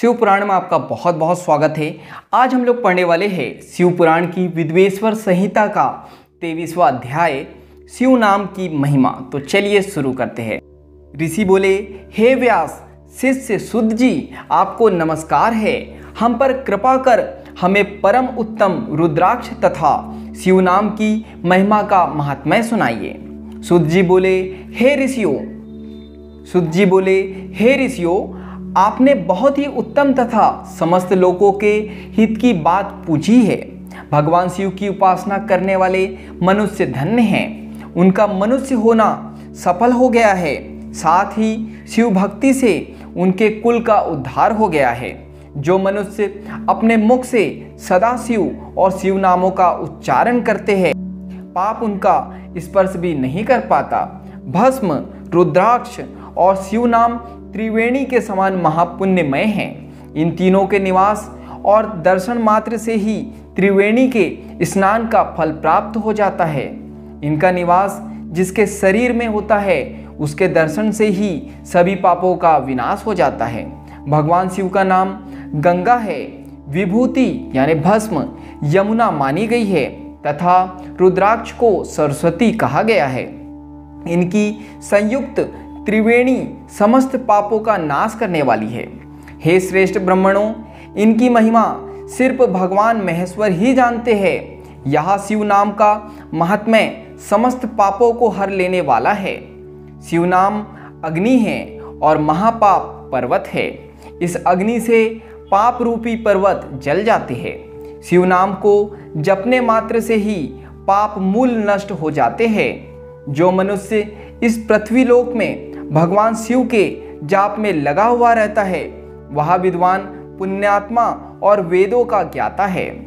शिव पुराण में आपका बहुत बहुत स्वागत है। आज हम लोग पढ़ने वाले हैं शिव पुराण की विद्वेश्वर संहिता का 23वां अध्याय शिव नाम की महिमा। तो चलिए शुरू करते हैं। ऋषि बोले, हे व्यास, शिष्य सुद जी, आपको नमस्कार है। हम पर कृपा कर हमें परम उत्तम रुद्राक्ष तथा शिव नाम की महिमा का महात्म्य सुनाइए। सुद जी बोले, हे ऋषियों, आपने बहुत ही उत्तम तथा समस्त लोगों के हित की बात पूछी है। भगवान शिव की उपासना करने वाले मनुष्य धन्य हैं। उनका मनुष्य होना सफल हो गया है। साथ ही शिव भक्ति से उनके कुल का उद्धार हो गया है। जो मनुष्य अपने मुख से सदा शिव और शिव नामों का उच्चारण करते हैं, पाप उनका स्पर्श भी नहीं कर पाता। भस्म, रुद्राक्ष और शिव नाम त्रिवेणी के समान महापुण्यमय हैं। इन तीनों के निवास और दर्शन मात्र से ही त्रिवेणी के स्नान का फल प्राप्त हो जाता है। इनका निवास जिसके शरीर में होता है, उसके दर्शन से ही सभी पापों का विनाश हो जाता है। भगवान शिव का नाम गंगा है, विभूति यानी भस्म यमुना मानी गई है तथा रुद्राक्ष को सरस्वती कहा गया है। इनकी संयुक्त त्रिवेणी समस्त पापों का नाश करने वाली है। हे श्रेष्ठ ब्राह्मणों, इनकी महिमा सिर्फ भगवान महेश्वर ही जानते हैं। यह शिव नाम का महात्म्य समस्त पापों को हर लेने वाला है। शिव नाम अग्नि है और महापाप पर्वत है। इस अग्नि से पाप रूपी पर्वत जल जाते हैं। शिव नाम को जपने मात्र से ही पाप मूल नष्ट हो जाते हैं। जो मनुष्य इस पृथ्वी लोक में भगवान शिव के जाप में लगा हुआ रहता है, वह विद्वान, पुण्यात्मा और वेदों का ज्ञाता है।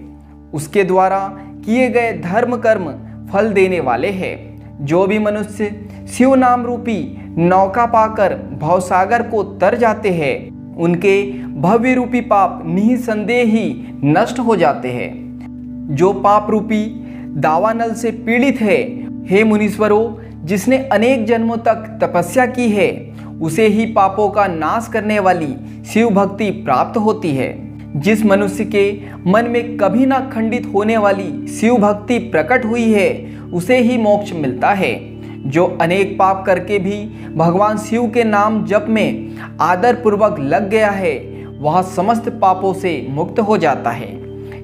उसके द्वारा किए गए धर्म कर्म फल देने वाले हैं। जो भी मनुष्य शिव नाम रूपी नौका पाकर भवसागर को तर जाते हैं, उनके भव्य रूपी पाप निःसंदेह ही नष्ट हो जाते हैं। जो पाप रूपी दावानल से पीड़ित है, हे मुनीश्वरों, जिसने अनेक जन्मों तक तपस्या की है, उसे ही पापों का नाश करने वाली शिव भक्ति प्राप्त होती है। जिस मनुष्य के मन में कभी ना खंडित होने वाली शिव भक्ति प्रकट हुई है, उसे ही मोक्ष मिलता है। जो अनेक पाप करके भी भगवान शिव के नाम जप में आदर पूर्वक लग गया है, वह समस्त पापों से मुक्त हो जाता है।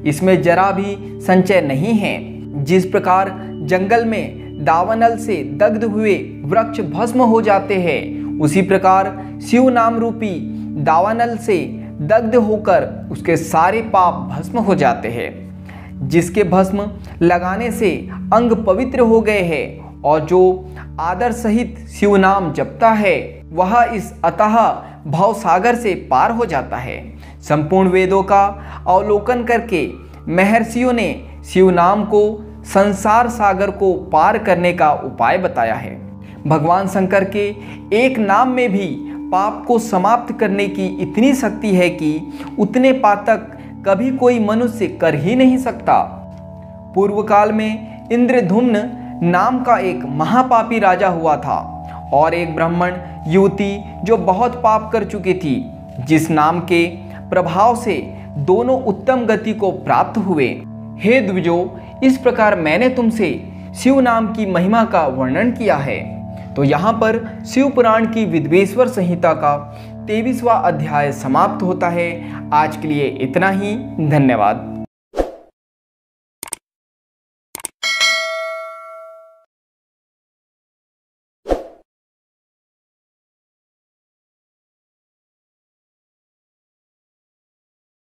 इसमें जरा भी संचय नहीं है। जिस प्रकार जंगल में दावानल से दग्ध हुए वृक्ष भस्म हो जाते हैं, उसी प्रकार शिव नाम रूपी दावानल से दग्ध होकर उसके सारे पाप भस्म हो जाते हैं। जिसके भस्म लगाने से अंग पवित्र हो गए हैं और जो आदर सहित शिव नाम जपता है, वह इस अतः भवसागर से पार हो जाता है। संपूर्ण वेदों का अवलोकन करके महर्षियों ने शिव नाम को संसार सागर को पार करने का उपाय बताया है। भगवान शंकर के एक नाम में भी पाप को समाप्त करने की इतनी शक्ति है कि उतने पातक कभी कोई मनुष्य कर ही नहीं सकता। पूर्व काल में इंद्रधुम्न नाम का एक महापापी राजा हुआ था और एक ब्राह्मण युवती जो बहुत पाप कर चुकी थी, जिस नाम के प्रभाव से दोनों उत्तम गति को प्राप्त हुए। हे द्विजों, इस प्रकार मैंने तुमसे शिव नाम की महिमा का वर्णन किया है। तो यहाँ पर शिव पुराण की विद्वेश्वर संहिता का 23वां अध्याय समाप्त होता है। आज के लिए इतना ही। धन्यवाद।